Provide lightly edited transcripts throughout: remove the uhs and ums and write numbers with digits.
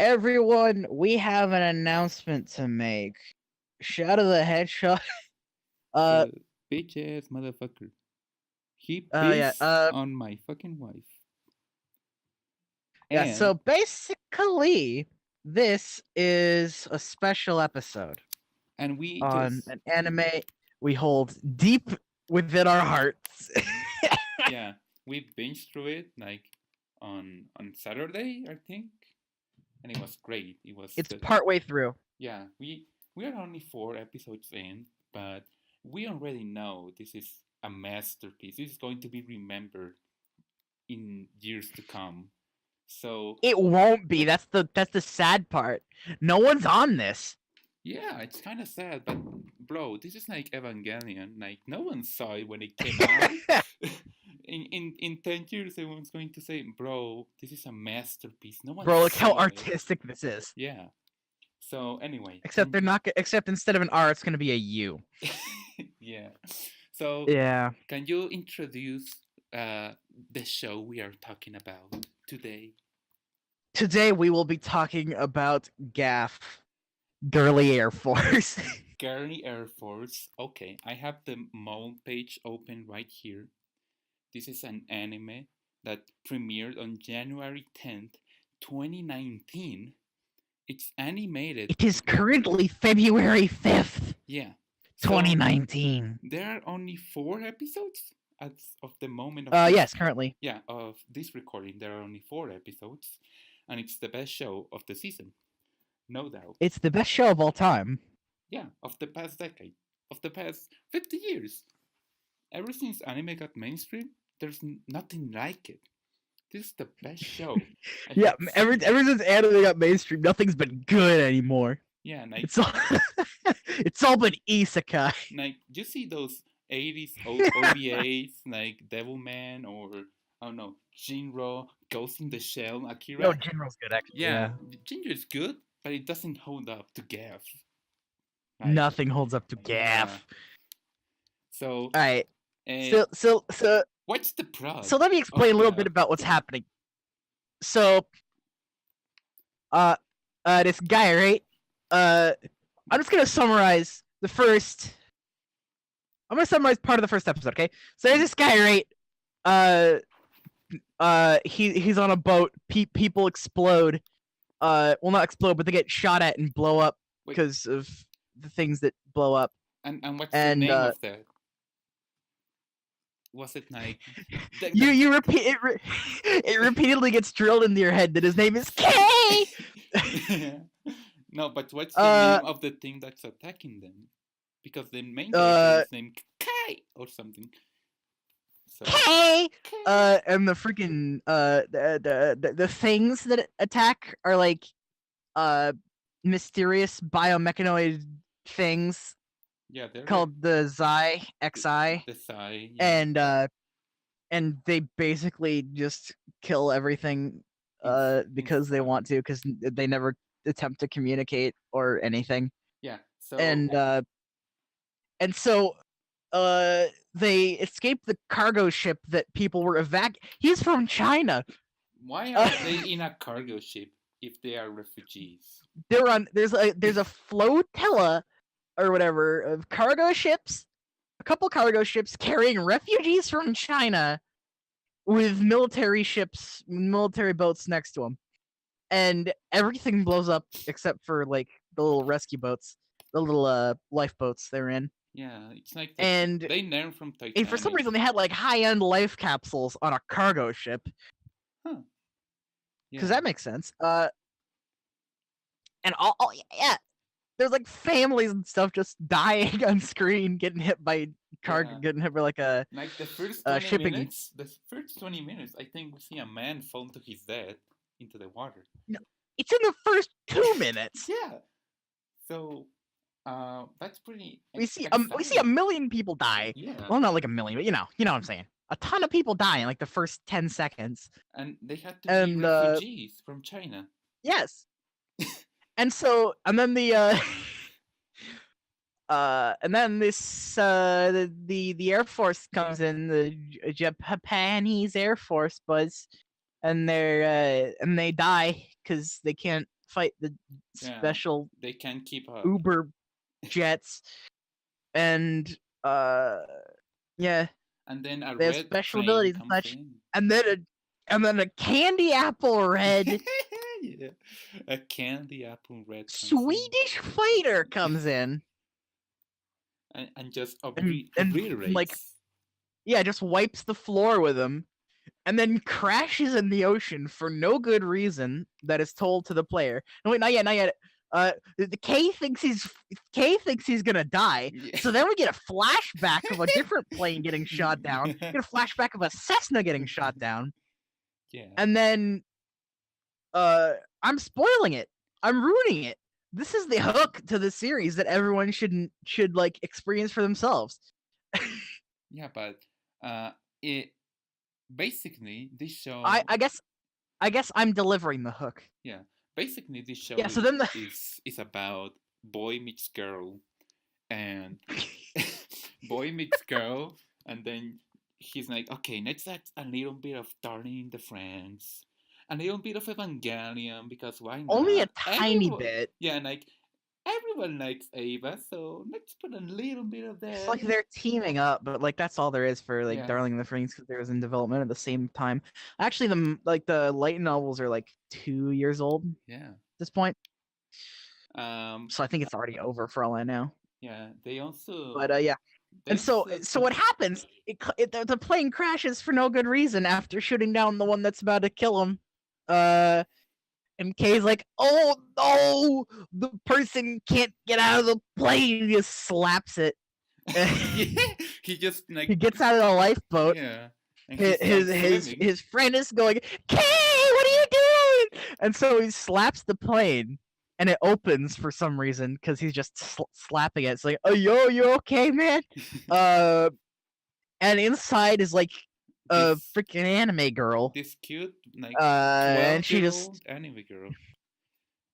Everyone, we have an announcement to make. Shadow the Hedgehog. The bitch ass motherfucker. He pissed on my fucking wife. Yeah, And so basically, this is a special episode. And we on just an anime we hold deep within our hearts. Yeah, we binged through it like on Saturday, I think, and it was great. It's partway through. Yeah, we are only 4 episodes in, but we already know this is a masterpiece. This is going to be remembered in years to come. So it won't be. That's the sad part. No one's on this. Yeah, it's kind of sad, but bro, this is like Evangelion. Like no one saw it when it came out. in 10 years, everyone's going to say, "Bro, this is a masterpiece." No one. Bro, look how artistic this is. Yeah. So anyway. Except they're not. Except instead of an R, it's gonna be a U. Yeah. So yeah. Can you introduce the show we are talking about today? Today we will be talking about GAF. Girly Air Force. Girly Air Force. Okay, I have the mall page open right here. This is an anime that premiered on January 10th, 2019. It's animated. It is currently February 5th. Yeah. 2019. There are only 4 episodes as of the moment of yes, currently. Yeah, of this recording there are only 4 episodes, and it's the best show of the season. No doubt. It's the best show of all time. Yeah, of the past decade. Of the past 50 years. Ever since anime got mainstream, there's nothing like it. This is the best show. Yeah, ever since anime got mainstream, nothing's been good anymore. Yeah, like, it's all been isekai. Like, you see those 80s OVAs, like Devilman or, I don't know, Jinro, Ghost in the Shell, Akira. No, Jinro's good, actually. Yeah. Jinro's good, but it doesn't hold up to GAF. Right? Nothing holds up to GAF. Yeah. So, all right. So what's the problem? So let me explain a little bit about what's happening. So, this guy, right? I'm just gonna summarize the first. I'm gonna summarize part of the first episode, okay? So there's this guy, right? He's on a boat. People explode. Well, not explode, but they get shot at and blow up because of the things that blow up. And what's the name of that? Was it like you repeat it? It repeatedly gets drilled into your head that his name is K. No, but what's the name of the thing that's attacking them? Because the main character is named K or something. So. K. And the freaking the things that attack are like mysterious biomechanoid things. Yeah, they're called the Xi. The Xi. Yeah. And they basically just kill everything because they want to, because they never attempt to communicate or anything. Yeah. So and so they escaped the cargo ship that people were He's from China. Why are they in a cargo ship if they are refugees? There's a flotilla or whatever of cargo ships, a couple cargo ships carrying refugees from China with military boats next to them, and everything blows up except for like the little rescue boats, the little lifeboats they're in. Yeah, it's like they learn from Titanic. And for some reason they had like high-end life capsules on a cargo ship. Huh. Because that makes sense. And yeah. There's like families and stuff just dying on screen, getting hit by getting hit by like a the first 20 shipping. Minutes. The first 20 minutes, I think we see a man fall to his death into the water. No, it's in the first 2 minutes. Yeah. So, that's pretty. We see a million people die. Yeah. Well, not like a million, but you know what I'm saying. A ton of people die in like the first 10 seconds. And they had to be refugees from China. Yes. And so, and then the Air Force comes in, the Japanese Air Force, and they die because they can't Yeah, special they can't keep up. Uber jets, and yeah, And then a they have red special train abilities and comes such, in. and then a candy apple red Yeah, a candy apple red comes Swedish fighter comes in, and just and like obliterates. yeah, just wipes the floor with him, and then crashes in the ocean for no good reason that is told to the player. No, wait, not yet, not yet. The K thinks he's gonna die. Yeah. So then we get a flashback of a different plane getting shot down. We get a flashback of a Cessna getting shot down. Yeah. And then I'm spoiling it. I'm ruining it. This is the hook to the series that everyone should like experience for themselves. Yeah, but it basically this show. I guess I'm delivering the hook. Yeah, basically this show Yeah, so then is about boy meets girl, and boy meets girl, and then he's like, okay, let's add a little bit of Darling in the Franxx, a little bit of Evangelion, because why not? Only a tiny bit. Yeah, and like everyone likes Ava, so let's put a little bit of that. It's like they're teaming up, but like that's all there is for like Yeah. Darling in the Franxx, because there was in development at the same time. Actually, the light novels are like 2 years old. Yeah. At this point. So I think it's already over for all I know. Yeah, they also. But yeah. And so what happens? The plane crashes for no good reason after shooting down the one that's about to kill him. And Kay's like, "Oh no, the person can't get out of the plane." He just slaps it. Yeah, he just like he gets out of the lifeboat. Yeah. And his friend is going, "Kay, what are you doing?" And so he slaps the plane. And it opens for some reason because he's just slapping it. It's like, "Oh, yo, you okay, man?" And inside is like a freaking anime girl. This cute, like, and she just anime girl.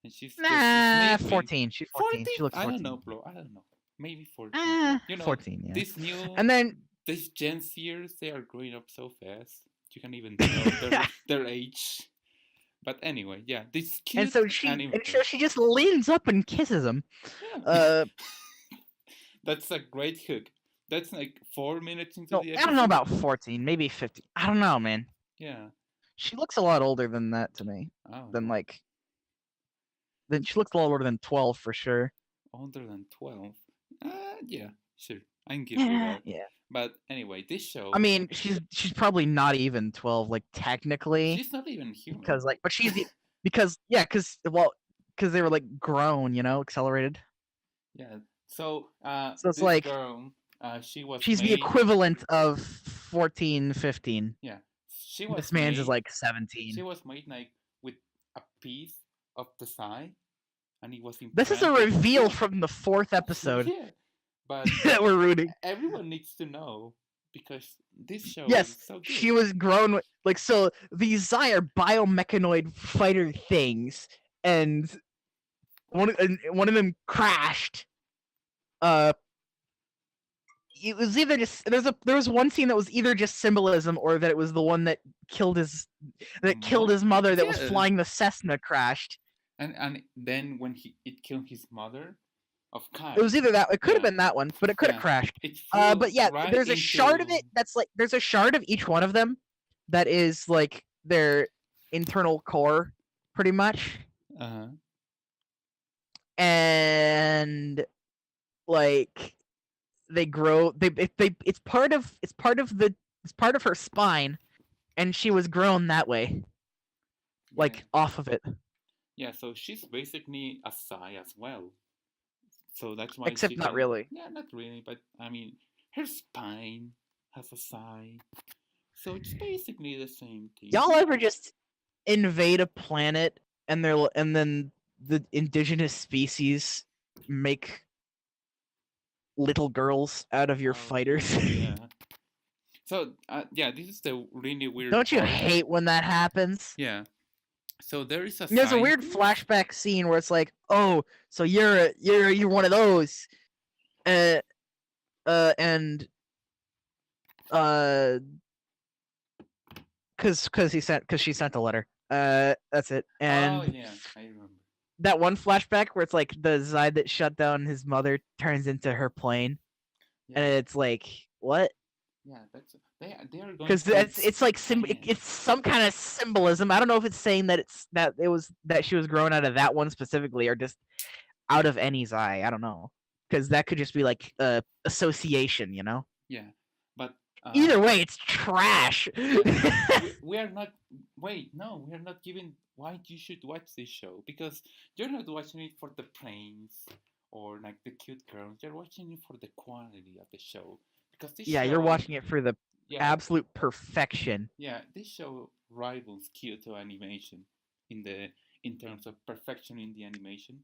And she's 14. She's 14. She looks 14. I don't know, bro. I don't know. Maybe 14. 14. Yeah. This new. And then this Gen Zers, they are growing up so fast. You can't even tell their age. But anyway, yeah, this cute. And so she just leans up and kisses him. Yeah. That's a great hook. That's like 4 minutes into the episode. I don't know about 14, maybe 15. I don't know, man. Yeah. She looks a lot older than that to me. Then she looks a lot older than 12 for sure. Older than 12? Yeah, sure. I can give you that. Yeah. But anyway, this show. I mean, she's probably not even 12, like technically. She's not even human. But she's because they were like grown, accelerated. Yeah. So it's like girl, she's the equivalent of 14, 15. Yeah. This man's is like 17. She was made like with a piece of the thigh, and he was implanted. This is a reveal from the 4th episode. Yeah. But that we're rooting. Everyone needs to know because this show is so good. She was grown with so these Zai are biomechanoid fighter things, and one of them crashed. It was either just there was one scene that was either just symbolism or that it was the one that killed his mother that was flying the Cessna crashed. And then when it killed his mother. It was either that. It could have been that one, but it could have crashed. But yeah, there's a shard of it that's like there's a shard of each one of them that is like their internal core, pretty much. And like they grow. It's part of her spine, and she was grown that way, like off of it. Yeah, so she's basically a Sai as well. So that's why. Except not really. Yeah, not really, but I mean, her spine has a Sai, so it's basically the same thing. Y'all ever just invade a planet and then the indigenous species make little girls out of your fighters? Yeah. So this is the really weird. Don't you hate when that happens? Yeah. So there's a weird flashback scene where it's like, "Oh, so you're one of those," and because she sent a letter. That's it. And oh yeah, I remember. that one flashback where it's like the Zai that shut down his mother turns into her plane, Yeah, and it's like what? yeah, that's they are going Because to it's like expand. it's some kind of symbolism. I don't know if it's saying that it was that she was grown out of that one specifically, or just out of any Zai. I don't know, because that could just be like association, you know. Yeah, but Either way, it's trash. but we are not. Wait, no, we are not giving why you should watch this show, because you're not watching it for the planes or like the cute girls. You're watching it for the quality of the show, because this Yeah, show, you're watching it for the yeah, absolute perfection. yeah, this show rivals Kyoto Animation in terms of perfection in the animation.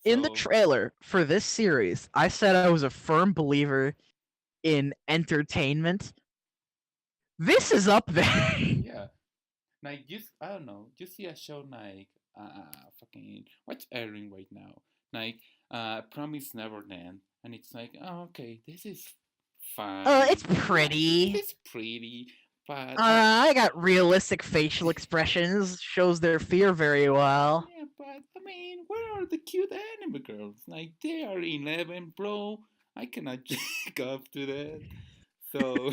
In the So trailer for this series, I said I was a firm believer in entertainment. This is up there. yeah, like I don't know, you see a show like fucking what's airing right now, like Promise Neverland, and it's like, oh, okay, this is fine. It's pretty. It's pretty, but I got realistic facial expressions. Shows their fear very well. yeah, but I mean, where are the cute anime girls? Like they are 11, bro. I cannot jack up to that. So,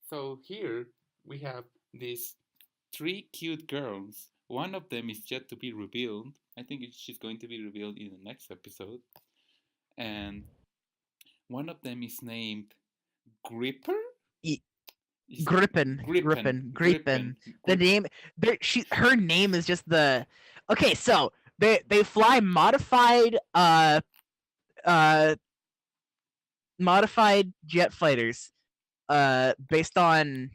so here we have these three cute girls. One of them is yet to be revealed. I think she's going to be revealed in the next episode. And one of them is named Gripper. Grippen. The name, her name is just the. Okay, so they fly modified modified jet fighters, based on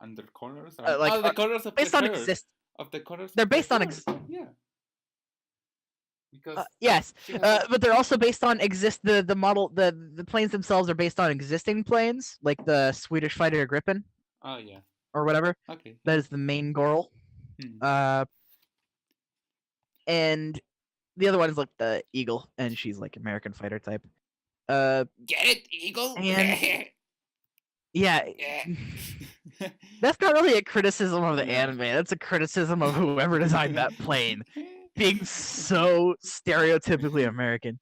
under colors, like the colors of based the on hair. exist. Of the colors. They're of the based on hair. Yeah. Because yes, but they're also based on the model. The planes themselves are based on existing planes, like the Swedish fighter Gripen. Oh yeah. Or whatever. Okay. That is the main girl. And the other one is like the Eagle, and she's like American fighter type. Get it, Eagle? And yeah. That's not really a criticism of the anime. That's a criticism of whoever designed that plane. Being so stereotypically American.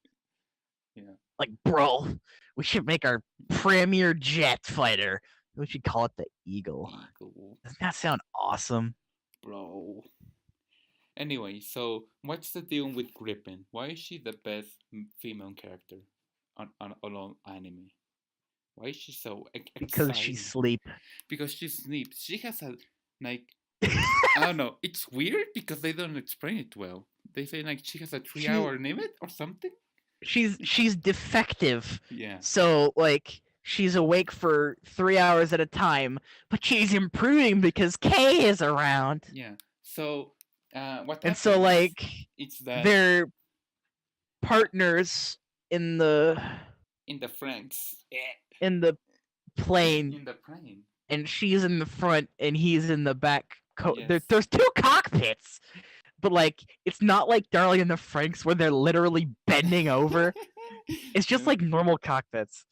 Yeah. Like, bro, we should make our premier jet fighter. We should call it the Eagle. Doesn't that sound awesome? Bro. Anyway, so what's the deal with Gripen? Why is she the best female character on anime? Why is she so exciting? Because she sleep. Because she sleeps. She has a like I don't know. It's weird because they don't explain it well. They say like she has a 3-hour limit or something. She's defective. Yeah. So like she's awake for 3 hours at a time, but she's improving because K is around. Yeah. So what? And so like it's that they're partners in the Franks. Yeah. In the plane. In the plane. And she's in the front and he's in the back. Yes. There's two cockpits, but like it's not like Darling in the Franks where they're literally bending over. It's just like normal cockpits.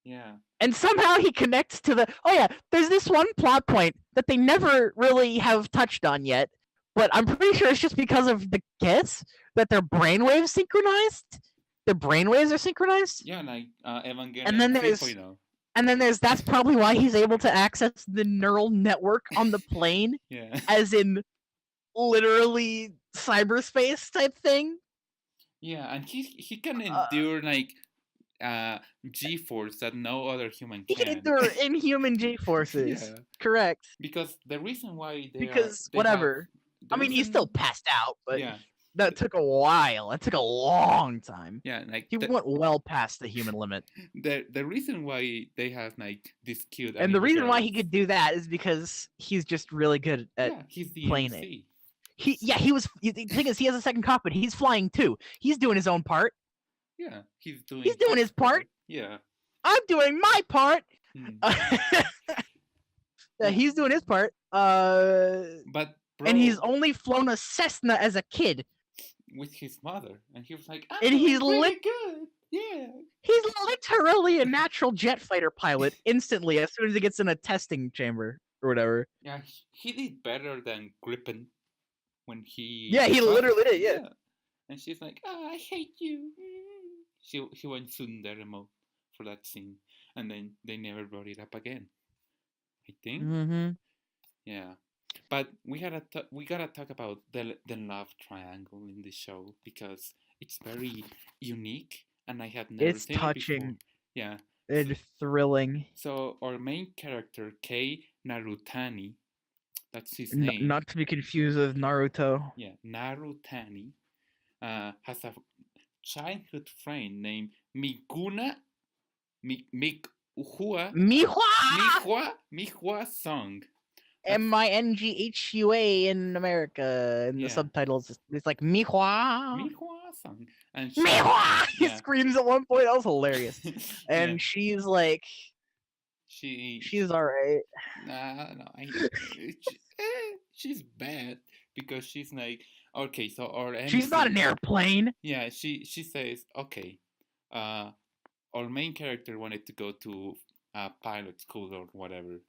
Yeah. And somehow he connects to the. Oh yeah, there's this one plot point that they never really have touched on yet, but I'm pretty sure it's just because of the kids that their brainwaves synchronized. Their brainwaves are synchronized. Yeah, like Evangelion. And then there's. 3.0. And then that's probably why he's able to access the neural network on the plane. Yeah. As in literally cyberspace type thing. Yeah, and he can endure like G-force that no other human can. He can endure inhuman G-forces. Yeah. Correct. Because the reason why I mean, he's still passed out, but yeah. That took a while. That took a long time. Yeah, like he went well past the human limit. The reason why they have like this cute and the reason why he could do that is because he's just really good at planing. The thing is, he has a second cockpit. He's flying too. He's doing his own part. Yeah, he's doing his part. Yeah, I'm doing my part. Yeah, he's doing his part. But and he's only flown a Cessna as a kid. With his mother, and he was like, and he's really good. Yeah, he's literally a natural jet fighter pilot instantly as soon as he gets in a testing chamber or whatever. Yeah, he did better than Gripen when he Yeah, he literally did. Yeah. and she's like, I hate you. She went tsundere mode for that scene, and then they never brought it up again, I think. Mm-hmm. Yeah, but we gotta talk about the love triangle in the show because it's very unique, and I have never It's seen it before. touching. Yeah, It's thrilling. so our main character, Kei Narutani, that's his name. Not to be confused with Naruto. Yeah, Narutani has a childhood friend named Mihua Song. Minghua in America. In the subtitles, it's like Mihua Song. And Mihua! He screams at one point. That was hilarious. And she's like, she's alright. No, she's bad because she's like, okay, so our MC, she's not an airplane. Yeah, she says, okay, our main character wanted to go to pilot school or whatever,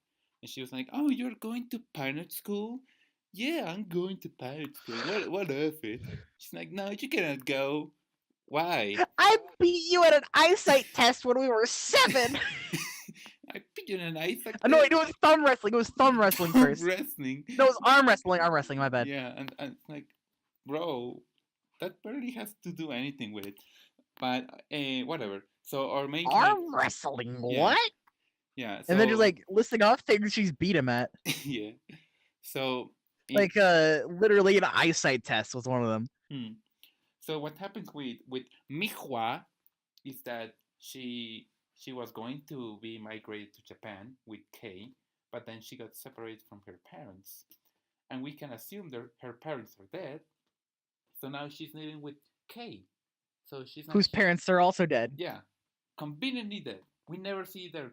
and she was like, oh, you're going to pilot school? Yeah, I'm going to pilot school. What of it? She's like, no, you cannot go. Why? I beat you at an eyesight test when we were 7. I beat you at an eyesight test? No, it was thumb wrestling. It was thumb wrestling first. Wrestling? No, it was arm wrestling. Arm wrestling, my bad. Yeah, and like, bro, that barely has to do anything with it. But whatever. So our main arm wrestling, what? Yeah. So, and then just like listing off things she's beat him at. Yeah. So like literally an eyesight test was one of them. So what happens with Mihua is that she was going to be migrated to Japan with Kei, but then she got separated from her parents, and we can assume that her parents are dead. So now she's living with Kei. So she's not, whose parents are also dead. Yeah, conveniently dead. We never see their.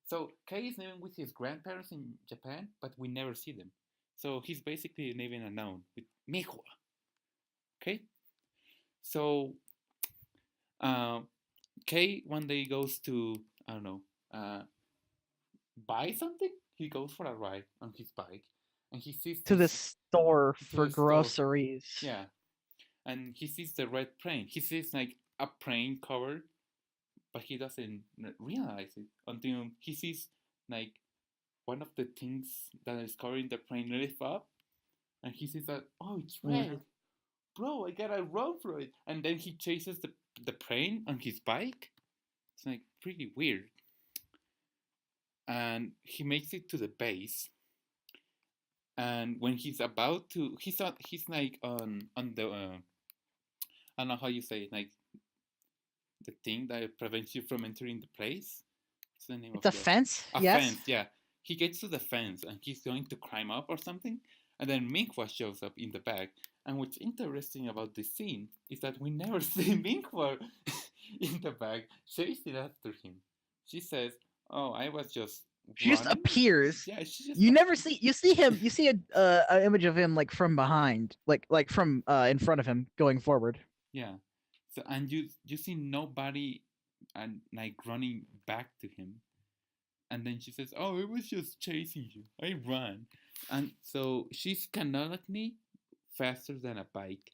So Kei is living with his grandparents in Japan, but we never see them. So he's basically living alone with Mihua. Okay. So, Kei one day goes to, I don't know, buy something. He goes for a ride on his bike, and he sees to the store for groceries. Store. Yeah, and he sees the red plane. He sees like a plane cover, but he doesn't realize it until he sees like one of the things that is covering the plane lift up, and he sees that, oh, it's red. Mm-hmm. Bro, I gotta run for it. And then he chases the plane on his bike. It's like pretty weird. And he makes it to the base. And when he's about to, he's like on the I don't know how you say it, like the thing that prevents you from entering the place. What's the name of it? It's a fence. A fence, yeah. He gets to the fence and he's going to climb up or something. And then Mihua shows up in the back. And what's interesting about this scene is that we never see Mihua in the back chasing after him. She says, oh, I was just She running. Just appears. Yeah, she just you never see, you see him, you see an image of him like from behind, like from in front of him going forward. Yeah. So, and you see nobody and like running back to him. And then she says, oh, I was just chasing you. I ran. And so she's canonically faster than a bike.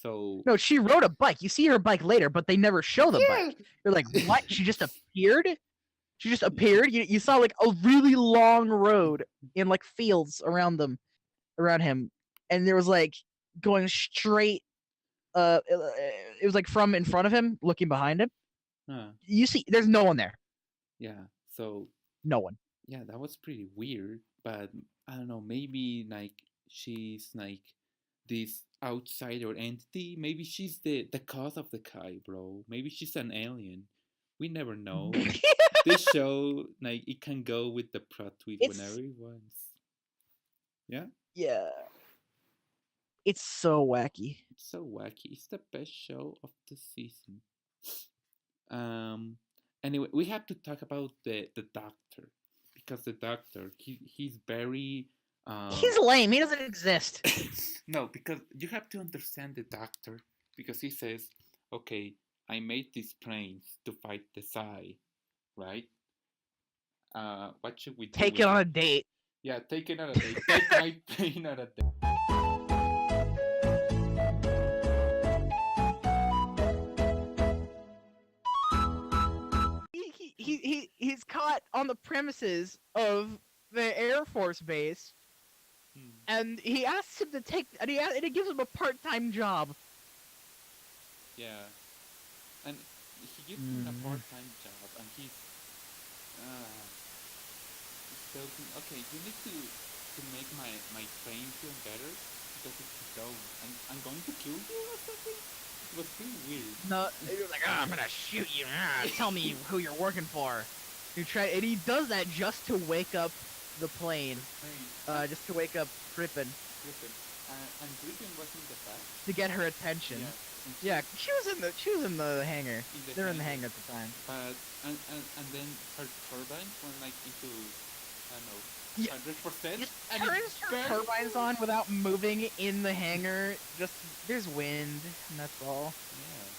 So no, she rode a bike. You see her bike later, but they never show the bike. You're like, what? She just appeared? She just appeared? You saw like a really long road in like fields around him. And there was like going straight it was like from in front of him, looking behind him. You see there's no one there. Yeah. So no one. Yeah, that was pretty weird, but I don't know, maybe like she's like this outsider entity. Maybe she's the cause of the Kai, bro. Maybe she's an alien. We never know. This show, like, it can go with the plot twist whenever it wants. Yeah? Yeah. It's so wacky. It's so wacky. It's the best show of the season. Anyway, we have to talk about the doctor. Because the doctor, he's very... he's lame. He doesn't exist. No, because you have to understand the doctor. Because he says, okay, I made these planes to fight the Psy, right? What should we do? Take it on a date. Yeah, take it on a date. Take my plane on a date. caught on the premises of the Air Force base, and he asks him to take, and he gives him a part-time job. Yeah, and he gives him a part-time job, and he's tells him, okay, you need to make my train feel better because if you don't, I'm going to kill you or something. It was pretty weird. No, he was like, oh, I'm gonna shoot you. Tell me who you're working for. And he does that just to wake up the plane. Just to wake up Griffin. And Griffin wasn't the best. To get her attention. Yeah, she was in the hangar. They're in the hangar at the time. But and then her turbines went like into, I don't know, 100%. Just turns her turbines on without moving in the hangar. Just there's wind, and that's all. Yeah.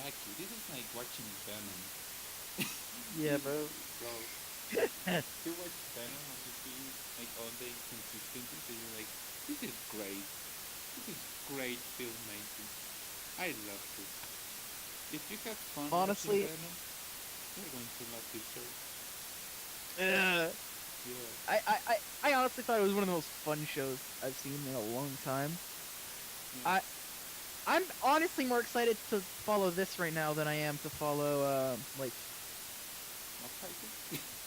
Wacky. This is like watching Venom. Yeah, bro. You watch Venom and you see like all the inconsistencies, and you're like, this is great. This is great filmmaking. I love this. If you have fun honestly, watching Venom, you're going to love this show. Yeah. I honestly thought it was one of the most fun shows I've seen in a long time. Yeah. I'm honestly more excited to follow this right now than I am to follow like.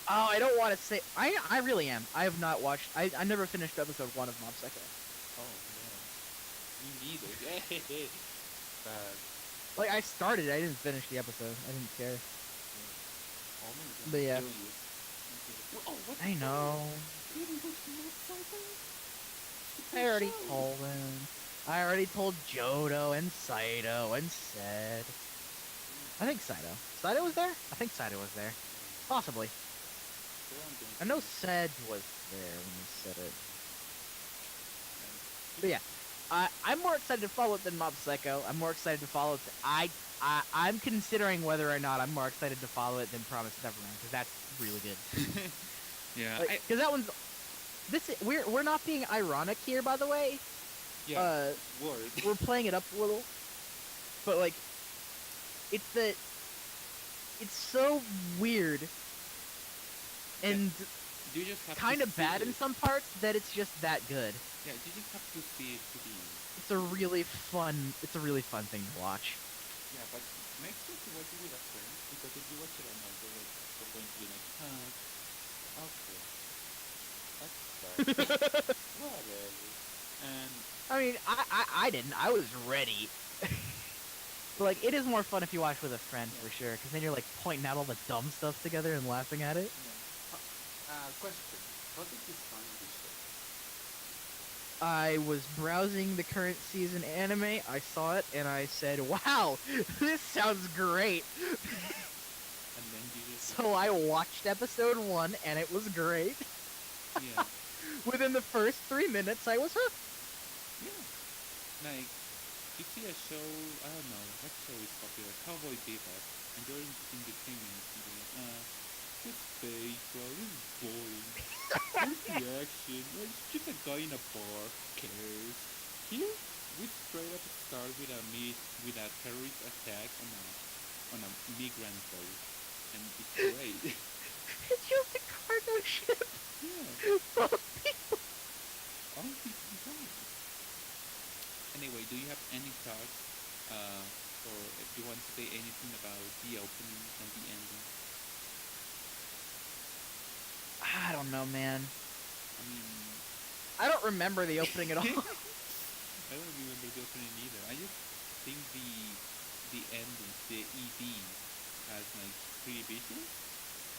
Oh, I don't want to say. I really am. I have not watched. I never finished episode 1 of Mob Psycho. Oh no, me neither. But like I started, I didn't finish the episode. I didn't care. Yeah. Oh my God. But yeah. I know. I already told him. I already told Johto and Saito and Said. I think Saito. Saito was there? I think Saito was there. Possibly. I know Said was there when he said it. But yeah. I'm more excited to follow it than Mob Psycho. I'm more excited to follow it. I'm considering whether or not I'm more excited to follow it than Promised Neverland, because that's really good. Yeah. Because that one's. We're not being ironic here, by the way. Yeah. We're playing it up a little, but like, it's so weird, and kind of bad in some parts that it's just that good. Yeah, you just have to see it to be. It's a really fun thing to watch. Yeah, but make sure to watch it with a friend, because if you watch it alone, you're going to be like, okay, that's fun. Whatever. And I mean, I didn't. I was ready. But like, it is more fun if you watch with a friend, for sure, because then you're like pointing out all the dumb stuff together and laughing at it. Yeah. Question: how did you find this show? I was browsing the current season anime. I saw it and I said, "Wow, this sounds great." And then you just. So I watched episode 1 and it was great. Yeah. Within the first 3 minutes, I was hooked. Yeah. Like, you see a show, I don't know, what show is popular? Cowboy Bebop. And you're in the 10 minutes and you're like, this baseball, this is boring. Where's the action? Well, it's just a guy in a bar. Who cares? Here, we straight up start with a terrorist attack on a migrant boat. And it's great. It's just a cargo ship. Yeah. Both people. All people die. Anyway, do you have any thoughts, or if you want to say anything about the opening and the ending? I don't know, man. I mean, I don't remember the opening at all. I don't remember the opening either. I just think the ending, the ED, has like pretty visuals,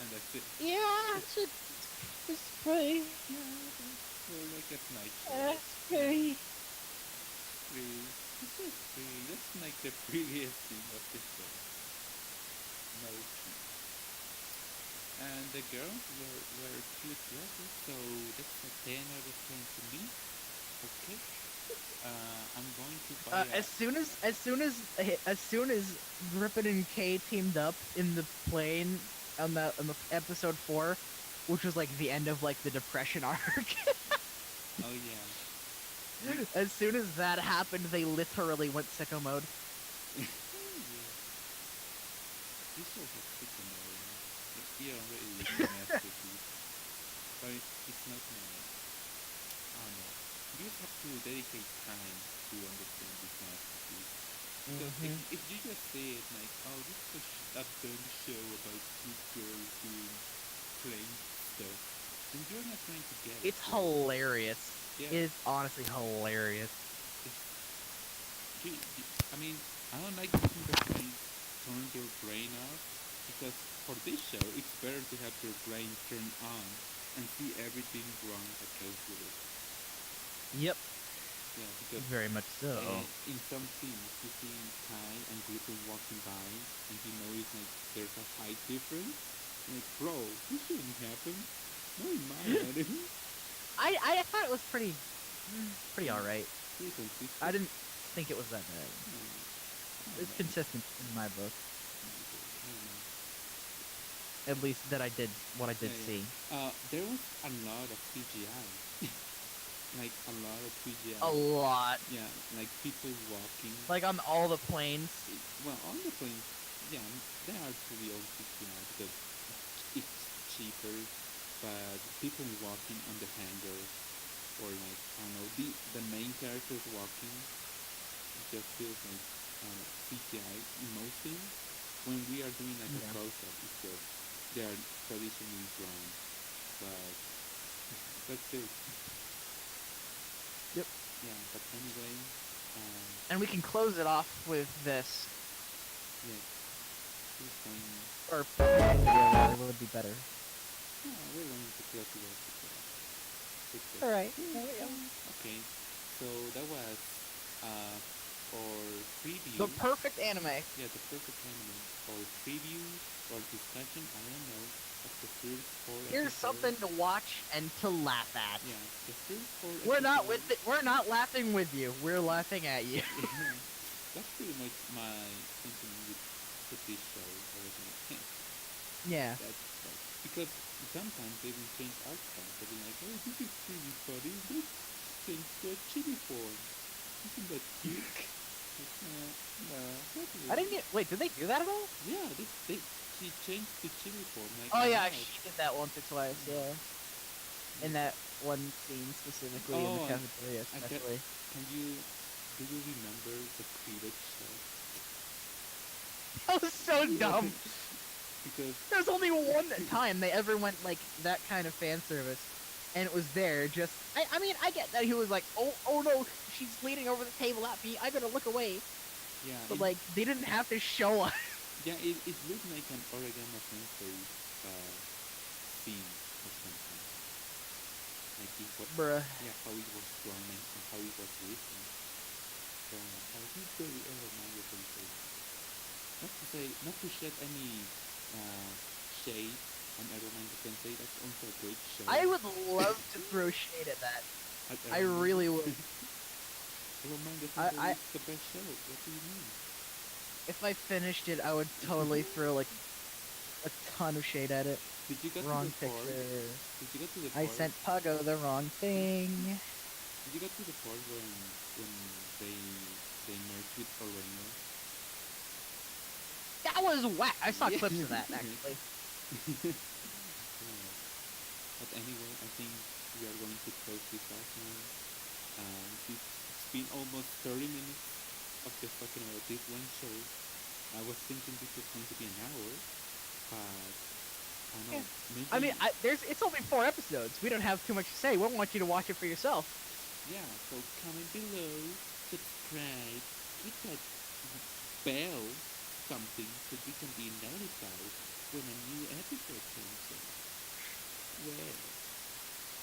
and that's it. Yeah, it's pretty. Yeah, well, like that's nice. That's pretty. This is pretty. That's like the prettiest thing of the show. No cheat. And the girls were cute dresses, so that's a 10 out of 10 to me. Okay. I'm going to buy as soon as Griffin and Kay teamed up in the plane on the episode 4, which was like the end of like the Depression arc. Oh yeah. As soon as that happened, they literally went sicko mode. Yeah. You should have secondary. You already is a masterpiece. But it's not my. I don't know. You just have to dedicate time to understand this masterpiece. Because Mm-hmm. if you just say it like, oh, this is a dumb show about two girls doing playing stuff, then you're not going to get it. It's Like, hilarious. yeah, It's honestly hilarious. it's, I mean, I don't like something that can turn your brain off because for this show, it's better to have your brain turned on and see everything wrong that goes with it. Yep. Yeah, because Very much so. in some scenes you see Kai and Griffin walking by and you notice like there's a height difference. Like, bro, this shouldn't happen. No, in my anime. I thought it was pretty alright. Pretty consistent. I didn't think it was that bad. It's consistent in my book. At least that I did what I did see. There was a lot of CGI. Like a lot of CGI. A lot. Yeah, like people walking. Like on all the planes. Well, on the planes, yeah, they are pretty old CGI because it's cheaper. But people walking on the hangar, or like I don't know, the main characters walking, just feels like CGI in most things. When we are doing like a close-up, it's just they are traditionally drawn, but that's it. Yep. Yeah, but anyway. And we can close it off with this. Yes. This one. Or yeah, it would be better. Yeah, we're going to close it off with this. Alright. There we go. Okay. So that was for preview. The perfect anime. Yeah, the perfect anime. For preview or discussion, I don't know. Of the first 4 Here's episodes. something to watch and to laugh at. Yeah, the first 4 We're not episodes. with it. We're not laughing with you. We're laughing at you. That's pretty much my thinking with this show. I was like, Yeah. That's because sometimes they will change art style. They'll be like, oh, this is pretty funny. Let's change to a chili form. Isn't that cute? No, not really. I didn't get. Wait, did they do that at all? Yeah, she changed to chili form. Like, Oh yeah, nice. she did that once or twice. Yeah. In that one scene specifically in the cafeteria, especially. Do you remember the cleavage shot? That was so dumb. Because There's only one time they ever went like that kind of fan service, and it was there. Just, I mean, I get that he was like, oh no, she's leaning over the table at me. I better look away. yeah, But like, they didn't have to show us. yeah, it looked like an origami sensei scene or something. Like Bruh. yeah, how it was drawn and how it was written. So he's very origami sensei. Not to shed any shade on Eromanga Sensei. That's also a great show. I would love to throw shade at that. I really would. Eromanga Sensei is the best show. What do you mean? If I finished it, I would totally throw like a ton of shade at it. Did you get Wrong to the part? picture. Did you get to the I part? sent Pago the wrong thing. Did you get to the part when they merged with Oreno? That was whack. I saw clips of that actually. Yeah. But anyway, I think we are going to close this off now. It's been almost 30 minutes of just talking about this one show. I was thinking this was going to be an hour, but I don't know. Maybe, I mean, it's only 4 episodes. We don't have too much to say. We want you to watch it for yourself. yeah, so comment below, subscribe, hit that bell something so you can be notified when a new episode comes in. Well,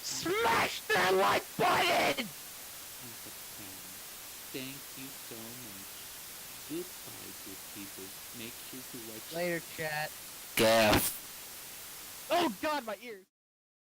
Smash that like button! Thank you so much. Goodbye, good people. Make sure to watch Later, chat. GAF. Oh god, my ears!